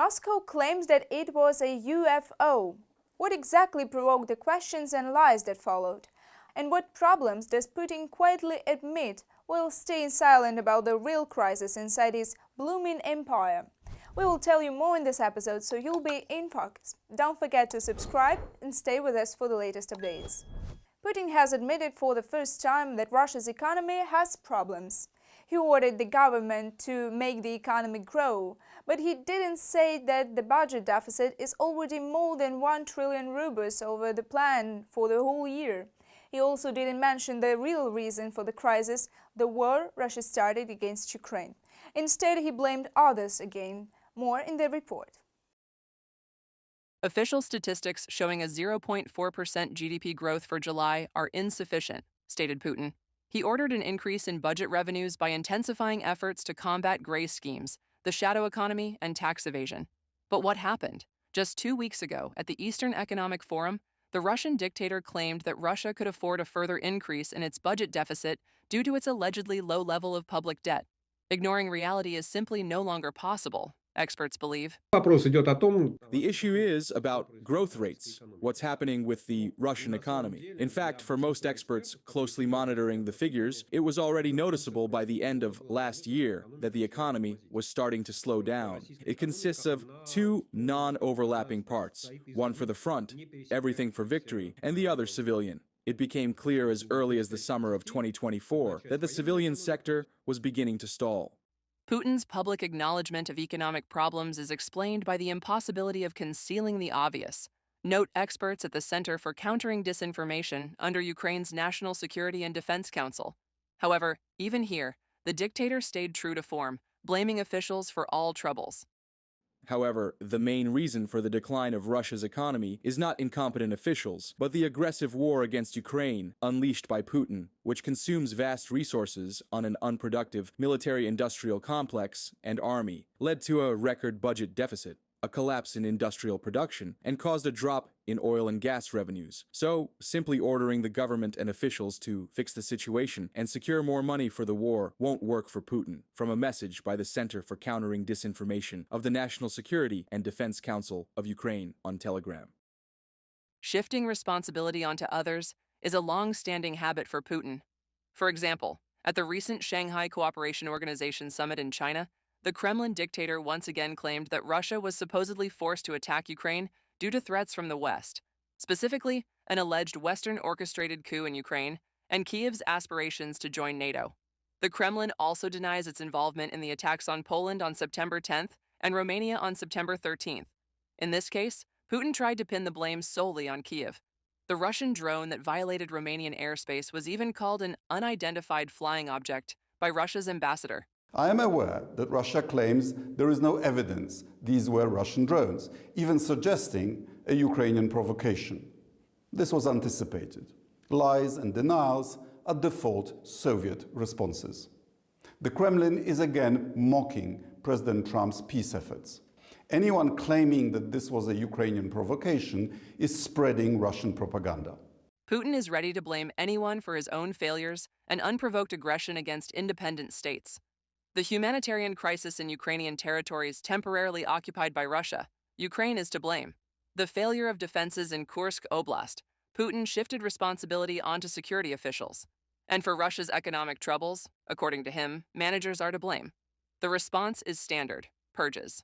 Moscow claims that it was a UFO. What exactly provoked the questions and lies that followed? And what problems does Putin quietly admit while staying silent about the real crisis inside his blooming empire? We will tell you more in this episode, so you'll be in focus. Don't forget to subscribe and stay with us for the latest updates. Putin has admitted for the first time that Russia's economy has problems. He ordered the government to make the economy grow, but he didn't say that the budget deficit is already more than 1 trillion rubles over the plan for the whole year. He also didn't mention the real reason for the crisis, the war Russia started against Ukraine. Instead, he blamed others again. More in the report. Official statistics showing a 0.4% GDP growth for July are insufficient, stated Putin. He ordered an increase in budget revenues by intensifying efforts to combat gray schemes, the shadow economy, and tax evasion. But what happened? Just 2 weeks ago, at the Eastern Economic Forum, the Russian dictator claimed that Russia could afford a further increase in its budget deficit due to its allegedly low level of public debt. Ignoring reality is simply no longer possible, experts believe. The issue is about growth rates, what's happening with the Russian economy. In fact, for most experts closely monitoring the figures, it was already noticeable by the end of last year that the economy was starting to slow down. It consists of two non-overlapping parts, one for the front, everything for victory, and the other civilian. It became clear as early as the summer of 2024 that the civilian sector was beginning to stall. Putin's public acknowledgement of economic problems is explained by the impossibility of concealing the obvious, note experts at the Center for Countering Disinformation under Ukraine's National Security and Defense Council. However, even here, the dictator stayed true to form, blaming officials for all troubles. However, the main reason for the decline of Russia's economy is not incompetent officials, but the aggressive war against Ukraine unleashed by Putin, which consumes vast resources on an unproductive military-industrial complex and army, led to a record budget deficit, a collapse in industrial production, and caused a drop in oil and gas revenues. So, simply ordering the government and officials to fix the situation and secure more money for the war won't work for Putin, from a message by the Center for Countering Disinformation of the National Security and Defense Council of Ukraine on Telegram. Shifting responsibility onto others is a long-standing habit for Putin. For example, at the recent Shanghai Cooperation Organization summit in China, the Kremlin dictator once again claimed that Russia was supposedly forced to attack Ukraine due to threats from the West, specifically an alleged Western-orchestrated coup in Ukraine and Kiev's aspirations to join NATO. The Kremlin also denies its involvement in the attacks on Poland on September 10th and Romania on September 13th. In this case, Putin tried to pin the blame solely on Kiev. The Russian drone that violated Romanian airspace was even called an unidentified flying object by Russia's ambassador. I am aware that Russia claims there is no evidence these were Russian drones, even suggesting a Ukrainian provocation. This was anticipated. Lies and denials are default Soviet responses. The Kremlin is again mocking President Trump's peace efforts. Anyone claiming that this was a Ukrainian provocation is spreading Russian propaganda. Putin is ready to blame anyone for his own failures and unprovoked aggression against independent states. The humanitarian crisis in Ukrainian territories temporarily occupied by Russia, Ukraine is to blame. The failure of defenses in Kursk Oblast, Putin shifted responsibility onto security officials. And for Russia's economic troubles, according to him, managers are to blame. The response is standard: purges.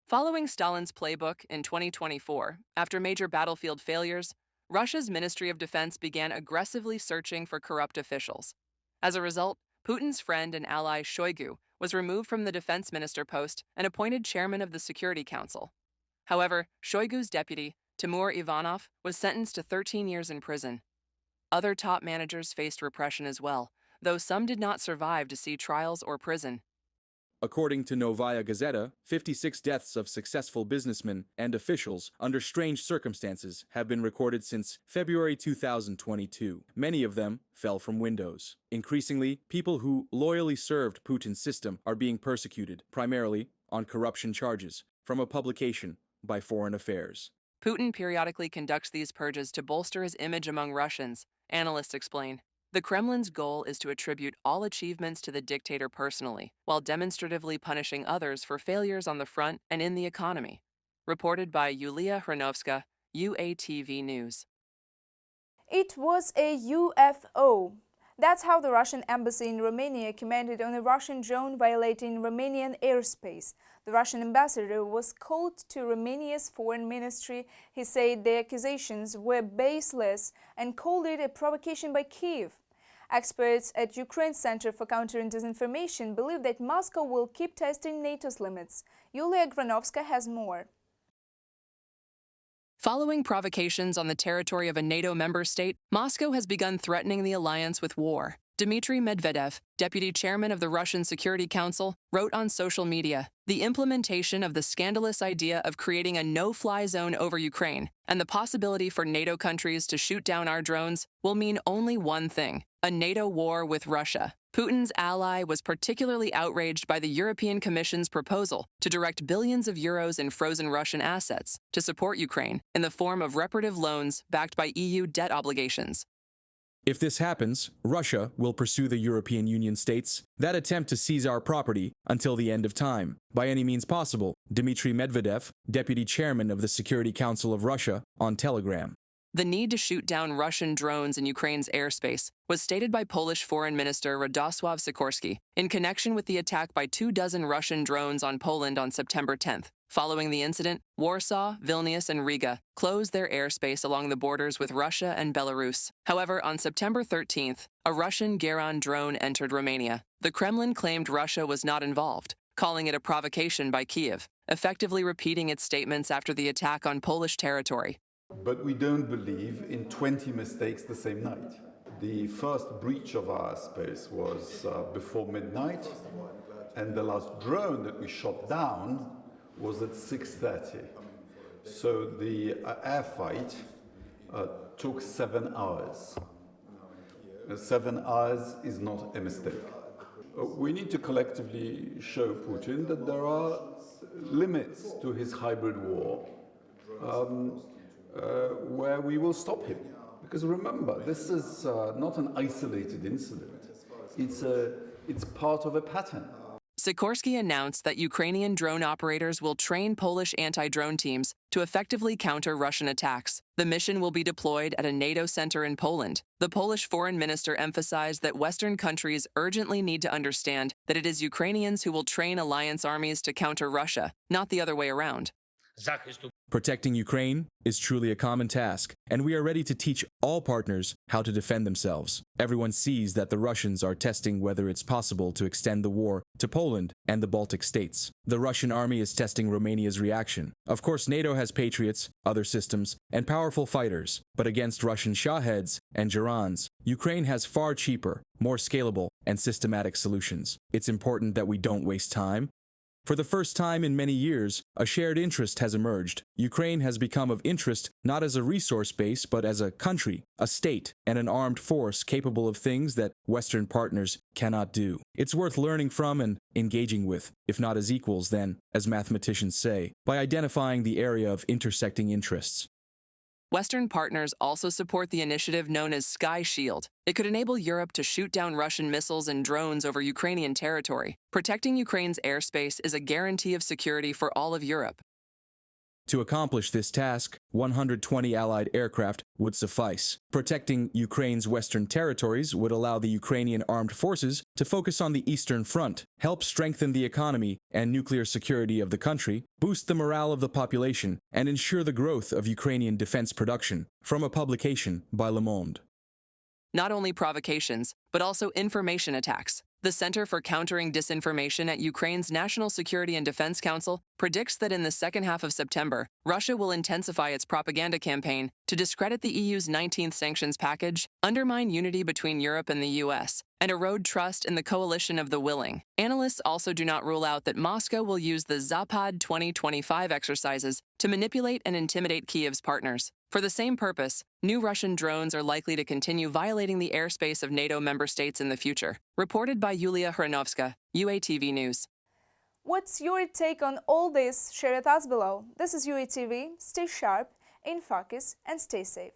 Following Stalin's playbook in 2024, after major battlefield failures, Russia's Ministry of Defense began aggressively searching for corrupt officials. As a result, Putin's friend and ally Shoigu was removed from the defense minister post and appointed chairman of the Security Council. However, Shoigu's deputy, Timur Ivanov, was sentenced to 13 years in prison. Other top managers faced repression as well, though some did not survive to see trials or prison. According to Novaya Gazeta, 56 deaths of successful businessmen and officials under strange circumstances have been recorded since February 2022. Many of them fell from windows. Increasingly, people who loyally served Putin's system are being persecuted, primarily on corruption charges, from a publication by Foreign Affairs. Putin periodically conducts these purges to bolster his image among Russians, analysts explain. The Kremlin's goal is to attribute all achievements to the dictator personally, while demonstratively punishing others for failures on the front and in the economy. Reported by Yulia Hranovska, UATV News. It was a UFO. That's how the Russian embassy in Romania commented on a Russian drone violating Romanian airspace. The Russian ambassador was called to Romania's foreign ministry. He said the accusations were baseless and called it a provocation by Kyiv. Experts at Ukraine's Center for Countering Disinformation believe that Moscow will keep testing NATO's limits. Yulia Granovska has more. Following provocations on the territory of a NATO member state, Moscow has begun threatening the alliance with war. Dmitry Medvedev, deputy chairman of the Russian Security Council, wrote on social media, "The implementation of the scandalous idea of creating a no-fly zone over Ukraine and the possibility for NATO countries to shoot down our drones will mean only one thing: a NATO war with Russia." Putin's ally was particularly outraged by the European Commission's proposal to direct billions of euros in frozen Russian assets to support Ukraine in the form of reparative loans backed by EU debt obligations. If this happens, Russia will pursue the European Union states that attempt to seize our property until the end of time, by any means possible, Dmitry Medvedev, deputy chairman of the Security Council of Russia, on Telegram. The need to shoot down Russian drones in Ukraine's airspace was stated by Polish Foreign Minister Radosław Sikorski in connection with the attack by 24 Russian drones on Poland on September 10th. Following the incident, Warsaw, Vilnius, and Riga closed their airspace along the borders with Russia and Belarus. However, on September 13th, a Russian Geran drone entered Romania. The Kremlin claimed Russia was not involved, calling it a provocation by Kyiv, effectively repeating its statements after the attack on Polish territory. But we don't believe in 20 mistakes the same night. The first breach of our airspace was before midnight, and the last drone that we shot down was at 6:30. So the air fight took 7 hours. 7 hours is not a mistake. We need to collectively show Putin that there are limits to his hybrid war, where we will stop him. Because remember, this is not an isolated incident. It's part of a pattern. Sikorski announced that Ukrainian drone operators will train Polish anti-drone teams to effectively counter Russian attacks. The mission will be deployed at a NATO center in Poland. The Polish foreign minister emphasized that Western countries urgently need to understand that it is Ukrainians who will train alliance armies to counter Russia, not the other way around. Protecting Ukraine is truly a common task, and we are ready to teach all partners how to defend themselves. Everyone sees that the Russians are testing whether it's possible to extend the war to Poland and the Baltic states. The Russian army is testing Romania's reaction. Of course, NATO has Patriots, other systems, and powerful fighters, but against Russian Shaheds and Gerans, Ukraine has far cheaper, more scalable, and systematic solutions. It's important that we don't waste time. For the first time in many years, a shared interest has emerged. Ukraine has become of interest not as a resource base, but as a country, a state, and an armed force capable of things that Western partners cannot do. It's worth learning from and engaging with, if not as equals, then, as mathematicians say, by identifying the area of intersecting interests. Western partners also support the initiative known as Sky Shield. It could enable Europe to shoot down Russian missiles and drones over Ukrainian territory. Protecting Ukraine's airspace is a guarantee of security for all of Europe. To accomplish this task, 120 Allied aircraft would suffice. Protecting Ukraine's western territories would allow the Ukrainian armed forces to focus on the Eastern Front, help strengthen the economy and nuclear security of the country, boost the morale of the population, and ensure the growth of Ukrainian defense production, from a publication by Le Monde. Not only provocations, but also information attacks. The Center for Countering Disinformation at Ukraine's National Security and Defense Council predicts that in the second half of September, Russia will intensify its propaganda campaign to discredit the EU's 19th sanctions package, undermine unity between Europe and the US, and erode trust in the coalition of the willing. Analysts also do not rule out that Moscow will use the Zapad 2025 exercises to manipulate and intimidate Kyiv's partners. For the same purpose, new Russian drones are likely to continue violating the airspace of NATO member states in the future. Reported by Yulia Hranovska, UATV News. What's your take on all this? Share with us below. This is UATV. Stay sharp, in focus, and stay safe.